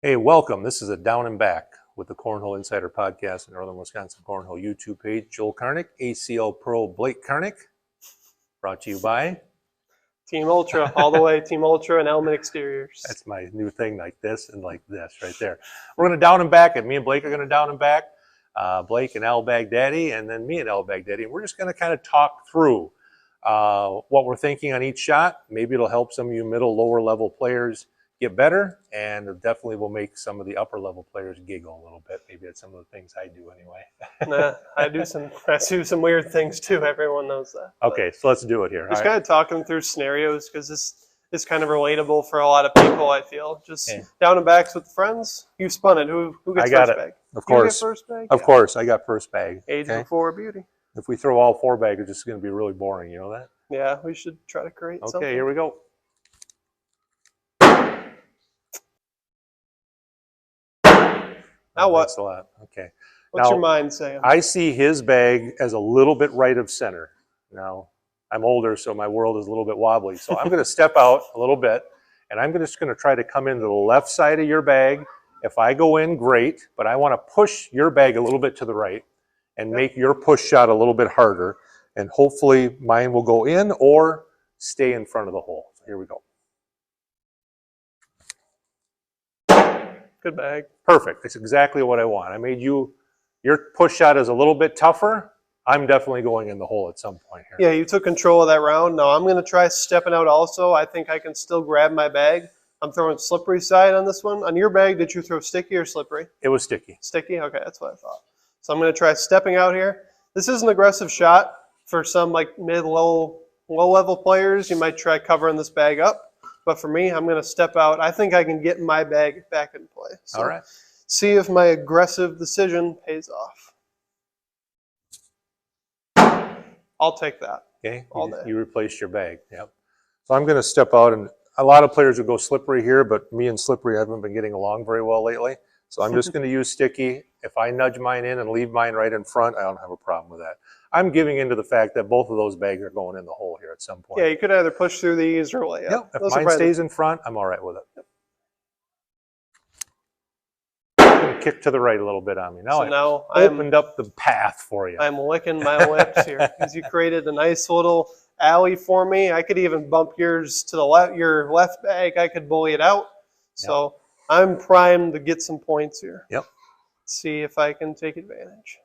Hey, welcome. This is a Down and Back with the Cornhole Insider podcast and Northern Wisconsin Cornhole YouTube page. Joel Karnick, ACL Pro Blake Karnick, brought to you by Team Ultra, all the way, Team Ultra and Element Exteriors. That's my new thing, like this and like this right there. We're going to down and back it. Me and Blake are going to down and back. Blake and Al Baghdadi, and then me and Al Baghdadi. And we're just going to kind of talk through what we're thinking on each shot. Maybe it'll help some of you middle, lower level players get better, and it definitely will make some of the upper level players giggle a little bit. Maybe that's some of the things I do anyway. I do some weird things too. Everyone knows that. Okay, so let's do it here. Just kind of talking through scenarios because this is kind of relatable for a lot of people. I feel just down and backs with friends. You spun it. Who gets first bag? Of course. You get first bag? Of course, I got first bag. Age before beauty. If we throw all four bags, it's just going to be really boring. You know that? Yeah, we should try to create something. Okay, here we go. Now what? That's a lot. Okay. What's your mind saying? I see his bag as a little bit right of center. Now, I'm older, so my world is a little bit wobbly. So I'm going to step out a little bit, and I'm just going to try to come into the left side of your bag. If I go in, great, but I want to push your bag a little bit to the right and make your push shot a little bit harder, and hopefully mine will go in or stay in front of the hole. So here we go. Good bag. Perfect. That's exactly what I want. I made your push shot is a little bit tougher. I'm definitely going in the hole at some point here. Yeah, you took control of that round. Now I'm going to try stepping out also. I think I can still grab my bag. I'm throwing slippery side on this one. On your bag, did you throw sticky or slippery? It was sticky. Sticky? Okay, that's what I thought. So I'm going to try stepping out here. This is an aggressive shot for some like low level players. You might try covering this bag up. But for me, I'm going to step out. I think I can get my bag back in play. So all right. See if my aggressive decision pays off. I'll take that. Okay. All day. You replaced your bag. Yep. So I'm going to step out, and a lot of players would go slippery here, but me and slippery haven't been getting along very well lately. So I'm just going to use sticky. If I nudge mine in and leave mine right in front, I don't have a problem with that. I'm giving into the fact that both of those bags are going in the hole here at some point. Yeah, you could either push through these or lay up. Yep. If mine stays in front, I'm all right with it. Yep. Kick to the right a little bit on me. Now I opened up the path for you. I'm licking my lips here because you created a nice little alley for me. I could even bump yours to the left, your left bag. I could bully it out. So I'm primed to get some points here. Yep. See if I can take advantage.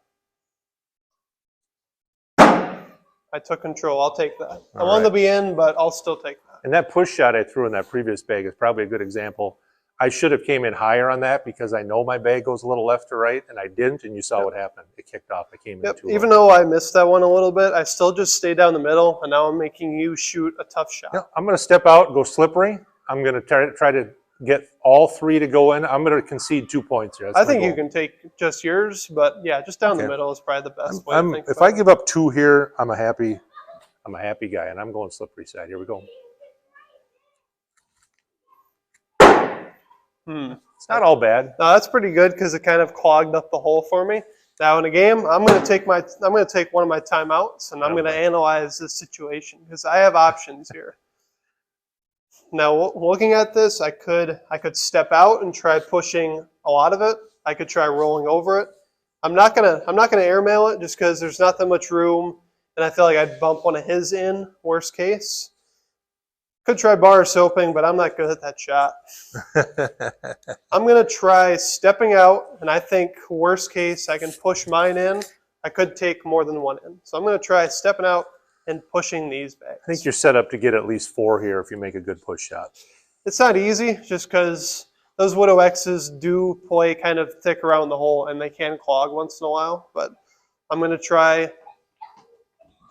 I took control. I'll take that. I wanted to be in, but I'll still take that. And that push shot I threw in that previous bag is probably a good example. I should have came in higher on that because I know my bag goes a little left to right, and I didn't, and you saw what happened. It kicked off. I came in too low. Even though I missed that one a little bit, I still just stayed down the middle, and now I'm making you shoot a tough shot. Yeah, I'm going to step out, go slippery. I'm going to try to get all three to go in. I'm going to concede 2 points here. I think you can take just yours, but yeah, just down the middle is probably the best way to think if I give up 2 here, I'm a happy guy, and I'm going slippery side. Here we go. It's not all bad. No, that's pretty good because it kind of clogged up the hole for me. Now in a game, I'm going to take one of my timeouts, and I'm going to analyze this situation because I have options here. Now, looking at this, I could step out and try pushing a lot of it. I could try rolling over it. I'm not gonna airmail it just because there's not that much room, and I feel like I'd bump one of his in, worst case. Could try bar soaping, but I'm not good at that shot. I'm going to try stepping out, and I think worst case I can push mine in. I could take more than one in. So I'm going to try stepping out and pushing these bags. I think you're set up to get at least 4 here if you make a good push shot. It's not easy just because those Widow X's do play kind of thick around the hole, and they can clog once in a while. But I'm going to try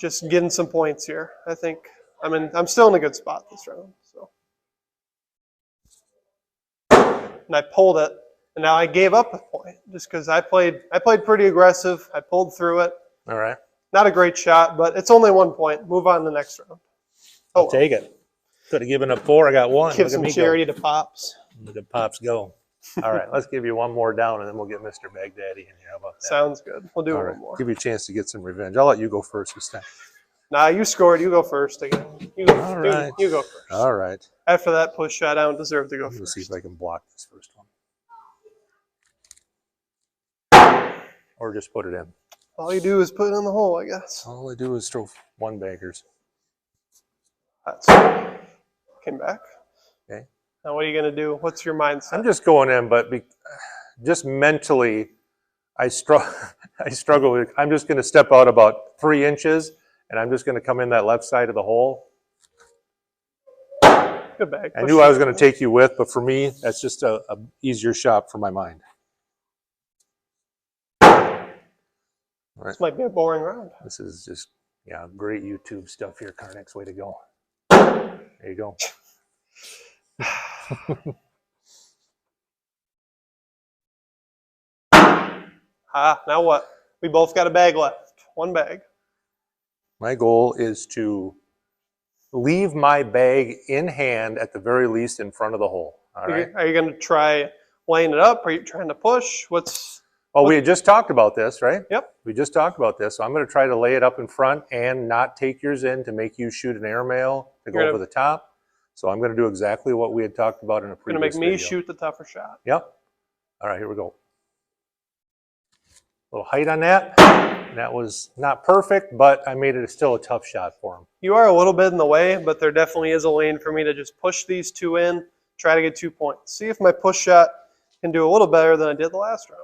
just getting some points here. I think I'm still in a good spot this round. So, and I pulled it, and now I gave up a point just because I played pretty aggressive. I pulled through it. All right. Not a great shot, but it's only 1 point. Move on to the next round. I'll take it. Could have given up 4. I got 1. Give some charity to Pops. Look at Pops go. All right, let's give you one more down, and then we'll get Mr. Baghdadi in here. How about that? Sounds good. We'll do one more. Give you a chance to get some revenge. I'll let you go first this time. Nah, you scored. You go first again. You go first. All right. After that push shot, I don't deserve to go first. Let's see if I can block this first one. or just put it in. All you do is put it in the hole, I guess. All I do is throw one baggers. That's came back. Okay. Now what are you gonna do? What's your mindset? I'm just going in, but just mentally, I struggle with. I'm just going to step out about 3 inches, and I'm just going to come in that left side of the hole. Good bag. I knew I was going to take you with, but for me, that's just a easier shot for my mind. All right. This might be a boring round. This is just, yeah, great YouTube stuff here, Carnex. Way to go. There you go. Now what? We both got a bag left. One bag. My goal is to leave my bag in hand at the very least in front of the hole. All right. Are you going to try laying it up? Are you trying to push? Well, we had just talked about this, right? Yep. We just talked about this. So I'm going to try to lay it up in front and not take yours in to make you shoot an airmail to go over the top. So I'm going to do exactly what we had talked about in a previous video. Going to make me shoot the tougher shot. Yep. All right, here we go. A little height on that. That was not perfect, but I made it still a tough shot for him. You are a little bit in the way, but there definitely is a lane for me to just push these two in, try to get 2 points. See if my push shot can do a little better than I did the last round.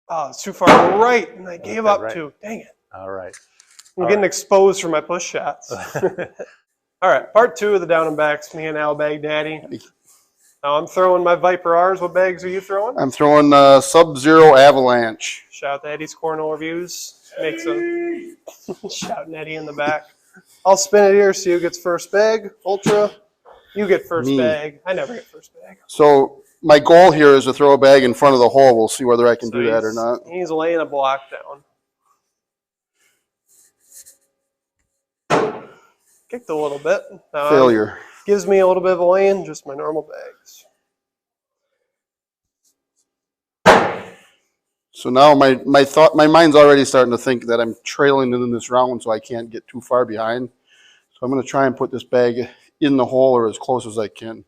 Oh, it's too far right, and I gave up too. Dang it. All right. I'm getting exposed for my push shots. All right, part 2 of the down and backs, me and Al Baghdadi. Now I'm throwing my Viper R's. What bags are you throwing? I'm throwing Sub-Zero Avalanche. Shout out to Eddie's Cornhole Reviews. Makes a shouting Eddie in the back. I'll spin it here, see who gets first bag. Ultra, you get first bag. I never get first bag. So my goal here is to throw a bag in front of the hole. We'll see whether I can do that or not. He's laying a block down. Kicked a little bit. Failure. Gives me a little bit of a lane, just my normal bags. So now my mind's already starting to think that I'm trailing in this round, so I can't get too far behind. So I'm going to try and put this bag in the hole or as close as I can.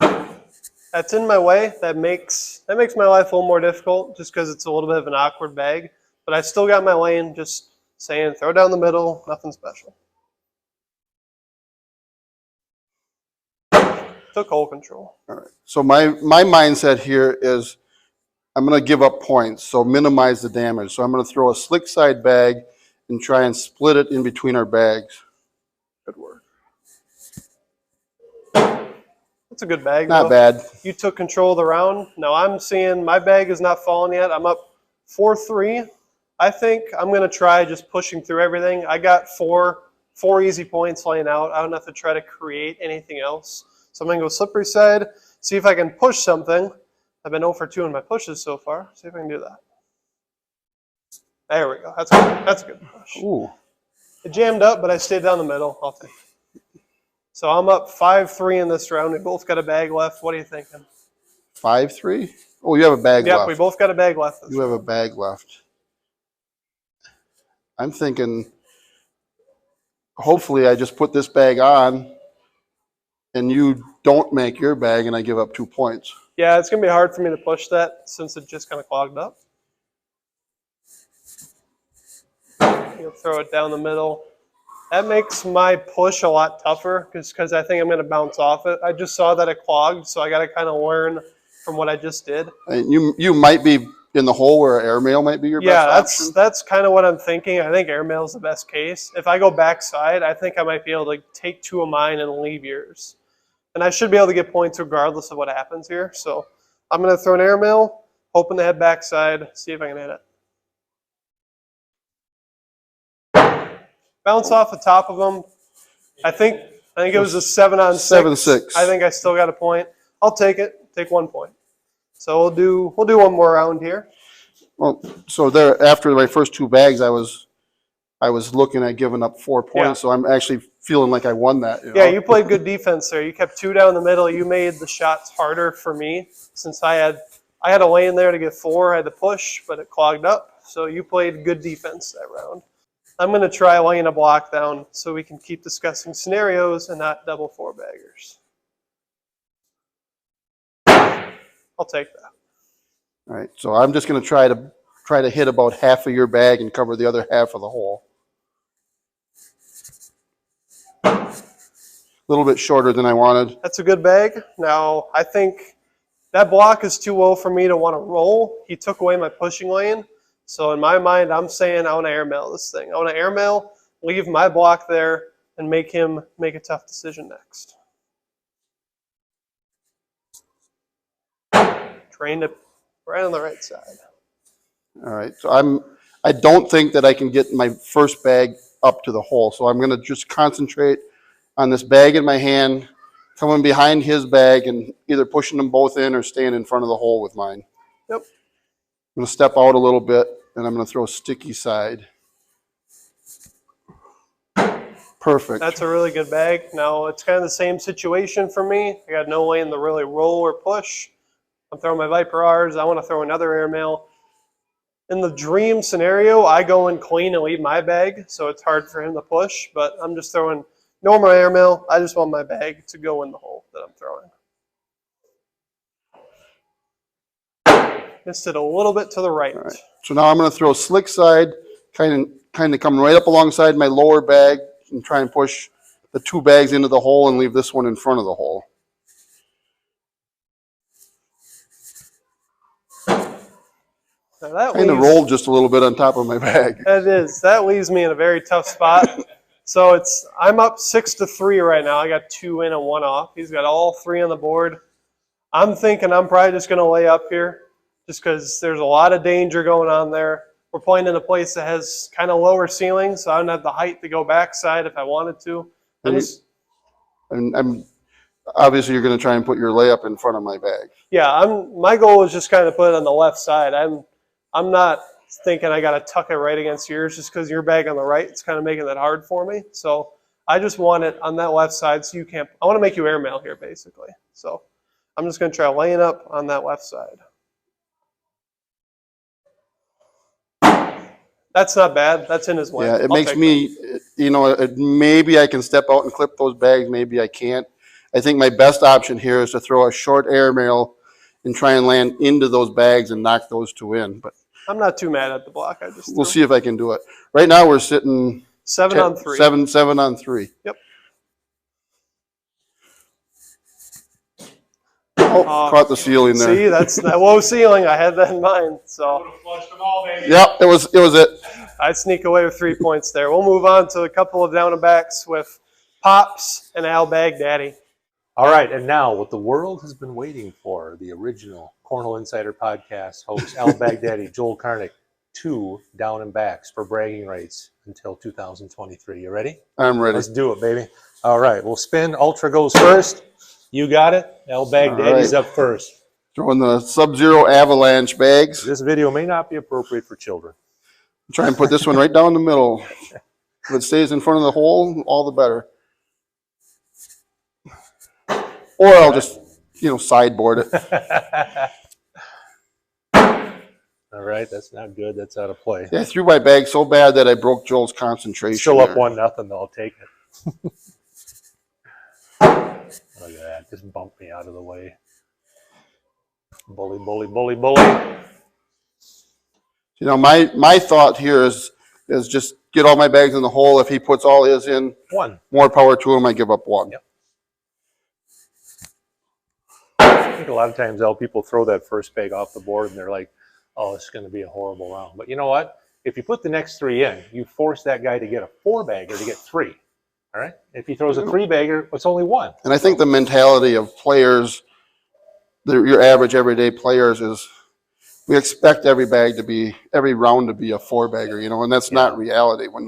That's in my way. That makes my life a little more difficult, just because it's a little bit of an awkward bag. But I still got my lane. Just saying, throw down the middle, nothing special. Took hole control. All right. So my mindset here is I'm going to give up points, so minimize the damage. So I'm going to throw a slick side bag and try and split it in between our bags. Good work. That's a good bag. Not bad. You took control of the round. Now I'm seeing my bag is not falling yet. I'm up 4-3. I think I'm going to try just pushing through everything. I got four easy points laying out. I don't have to try to create anything else. So I'm going to go slippery side, see if I can push something. I've been 0 for 2 in my pushes so far. See if I can do that. There we go. That's good. That's a good push. Ooh. It jammed up, but I stayed down the middle. I'll take it. So I'm up 5-3 in this round. We both got a bag left. What are you thinking? 5-3? Oh, you have a bag left. Yep, we both got a bag left. You have a bag left. I'm thinking, hopefully I just put this bag on and you don't make your bag and I give up 2 points. Yeah, it's going to be hard for me to push that since it just kind of clogged up. You'll throw it down the middle. That makes my push a lot tougher because I think I'm going to bounce off it. I just saw that it clogged, so I got to kind of learn from what I just did. And you might be in the hole where airmail might be your best option. That's kind of what I'm thinking. I think airmail is the best case. If I go backside, I think I might be able to take 2 of mine and leave yours. And I should be able to get points regardless of what happens here. So I'm going to throw an airmail, hoping to head backside, see if I can hit it. Bounce off the top of them. I think it was a 7-on-6. 7-6. I think I still got a point. I'll take it. Take 1 point. So we'll do one more round here. Well, so there after my first 2 bags, I was looking at giving up 4 points. Yeah. So I'm actually feeling like I won that. Yeah, you played good defense there. You kept 2 down the middle. You made the shots harder for me since I had a lane there to get 4. I had to push, but it clogged up. So you played good defense that round. I'm going to try laying a block down so we can keep discussing scenarios and not double 4-baggers. I'll take that. All right, so I'm just going to try to hit about half of your bag and cover the other half of the hole. A little bit shorter than I wanted. That's a good bag. Now, I think that block is too low for me to want to roll. He took away my pushing lane. So in my mind, I'm saying I want to airmail this thing. I want to airmail, leave my block there, and make him make a tough decision next. Trained it right on the right side. All right, so I don't think that I can get my first bag up to the hole. So I'm going to just concentrate on this bag in my hand, coming behind his bag and either pushing them both in or staying in front of the hole with mine. Yep. I'm going to step out a little bit and I'm going to throw sticky side. Perfect. That's a really good bag. Now, it's kind of the same situation for me. I got no lane to really roll or push. I'm throwing my Viper R's. I want to throw another airmail. In the dream scenario, I go in clean and leave my bag, so it's hard for him to push, but I'm just throwing normal airmail. I just want my bag to go in the hole that I'm throwing. Missed it a little bit to the right. All right. So now I'm going to throw slick side, kind of coming right up alongside my lower bag and try and push the two bags into the hole and leave this one in front of the hole. Now that Kind of rolled just a little bit on top of my bag. That leaves me in a very tough spot. So I'm up 6-3 right now. I got 2 in and 1 off. He's got all 3 on the board. I'm thinking I'm probably just going to lay up here just because there's a lot of danger going on there. We're playing in a place that has kind of lower ceilings, so I don't have the height to go backside if I wanted to. I'm obviously you're going to try and put your layup in front of my bag. Yeah, my goal is just kind of put it on the left side. I'm not thinking I got to tuck it right against yours just because your bag on the right, it's kind of making that hard for me. So I just want it on that left side so you can't, I want to make you airmail here basically. So I'm just going to try laying up on that left side. That's not bad. That's in his way. Yeah, it makes me, maybe I can step out and clip those bags. Maybe I can't. I think my best option here is to throw a short airmail and try and land into those bags and knock those 2 in. But I'm not too mad at the block. We'll see if I can do it. Right now we're sitting 7 on 3. 7 on 3. Yep. Oh, caught the ceiling there. See, that's that low ceiling. I had that in mind. So. Yep, it was it. I'd sneak away with 3 points there. We'll move on to a couple of down and backs with Pops and Al Baghdaddy. All right, and now what the world has been waiting for, the original Cornhole Insider podcast host Al Baghdaddy, Joel Karnick, 2 down and backs for bragging rights until 2023. You ready? I'm ready. Let's do it, baby. All right, we'll spin. Ultra goes first. You got it. Al Baghdaddy's up first. Throwing the Sub-Zero Avalanche bags. This video may not be appropriate for children. Try and put this one right down the middle. If it stays in front of the hole, all the better. Or I'll just, sideboard it. All right, that's not good. That's out of play. Yeah, I threw my bag so bad that I broke Joel's concentration. Still up 1-0 though. I'll take it. Look at that. Just bumped me out of the way. Bully, bully, bully, bully. My thought here is just get all my bags in the hole. If he puts all his in, 1. More power to him. I give up 1. Yep. I think a lot of times, people throw that first bag off the board and they're like, oh, it's going to be a horrible round. But you know what? If you put the next 3 in, you force that guy to get a 4-bagger to get 3. All right? If he throws a 3-bagger, it's only 1. And I think the mentality of players, your average everyday players, is we expect every round to be a 4-bagger, and that's not reality when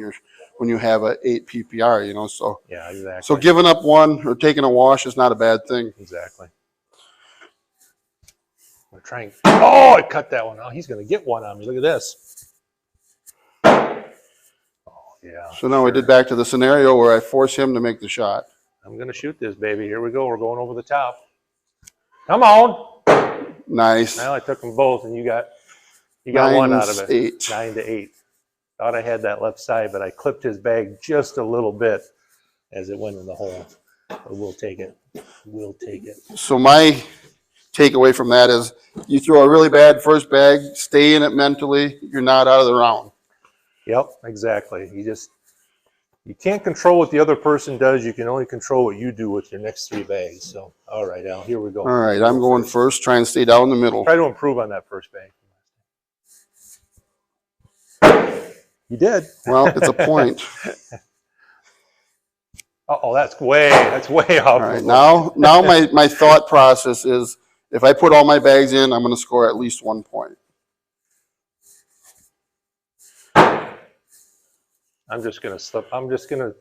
you have a 8 PPR, so. Yeah, exactly. So giving up 1 or taking a wash is not a bad thing. Exactly. We're trying. Oh, I cut that one out. He's going to get 1 on me. Look at this. Oh, yeah. So now we did back to the scenario where I force him to make the shot. I'm going to shoot this, baby. Here we go. We're going over the top. Come on. Nice. Now I took them both, and you got 1 out of it. 8. 9-8. Thought I had that left side, but I clipped his bag just a little bit as it went in the hole. But we'll take it. We'll take it. So my take away from that is you throw a really bad first bag, stay in it mentally, you're not out of the round. Yep, exactly. You can't control what the other person does. You can only control what you do with your next 3 bags. So, all right, Al, here we go. All right, I'm going first. Try and stay down the middle. Try to improve on that first bag. You did. Well, it's a point. Uh-oh, that's way off. All right, now my thought process is if I put all my bags in, I'm going to score at least 1 point. I'm just going to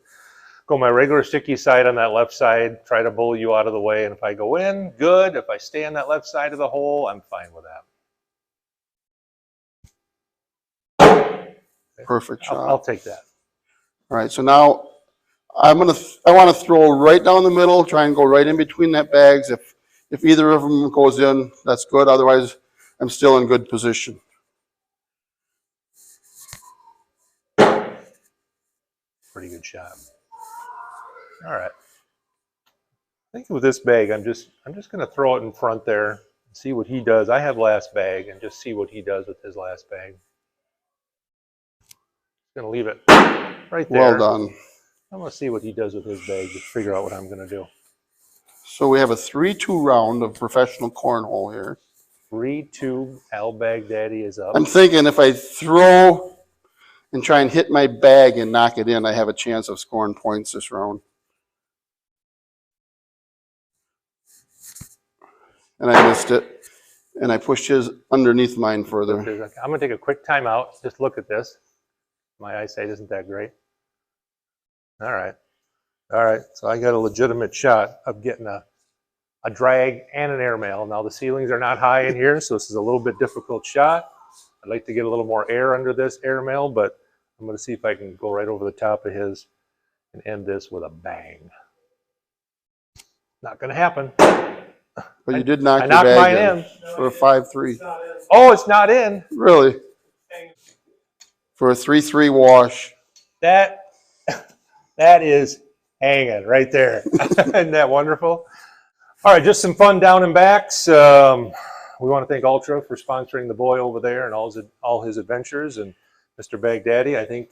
go my regular sticky side on that left side, try to bully you out of the way. And if I go in, good. If I stay on that left side of the hole, I'm fine with that. Perfect shot. I'll take that. All right, so now I want to throw right down the middle, try and go right in between that bags. If either of them goes in, that's good. Otherwise, I'm still in good position. Pretty good shot. All right. I think with this bag, I'm just going to throw it in front there and see what he does. I have last bag and just see what he does with his last bag. Going to leave it right there. Well done. I'm going to see what he does with his bag to figure out what I'm going to do. So we have a 3-2 round of professional cornhole here. 3-2. Al Baghdadi is up. I'm thinking if I throw and try and hit my bag and knock it in, I have a chance of scoring points this round. And I missed it. And I pushed his underneath mine further. I'm going to take a quick timeout. Just look at this. My eyesight isn't that great. All right. All right. So I got a legitimate shot of getting a drag and an airmail. Now the ceilings are not high in here, so this is a little bit difficult shot. I'd like to get a little more air under this airmail, but I'm going to see if I can go right over the top of his and end this with a bang. Not going to happen. But you did knock I your knocked bag mine in. For a 5-3. Oh, it's not in. Really? For a 3-3 wash. That is hanging right there. Isn't that wonderful? All right, just some fun down and backs. We want to thank Ultra for sponsoring the boy over there and all his adventures. And Mr. Baghdadi, I think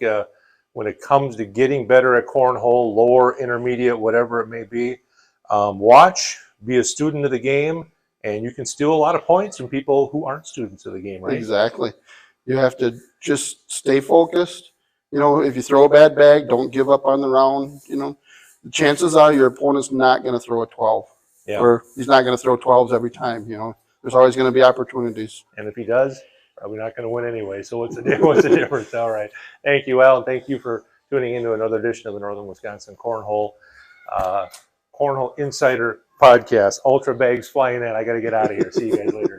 when it comes to getting better at cornhole, lower, intermediate, whatever it may be, watch, be a student of the game, and you can steal a lot of points from people who aren't students of the game, right? Exactly. You have to just stay focused. You know, if you throw a bad bag, don't give up on the round. You know, the chances are your opponent's not going to throw a 12. Yeah. Or he's not going to throw 12s every time, you know. There's always going to be opportunities. And if he does, probably not going to win anyway. So what's the difference? All right. Thank you, Al, and thank you for tuning into another edition of the Northern Wisconsin Cornhole Insider podcast. Ultra bags flying in. I got to get out of here. See you guys later.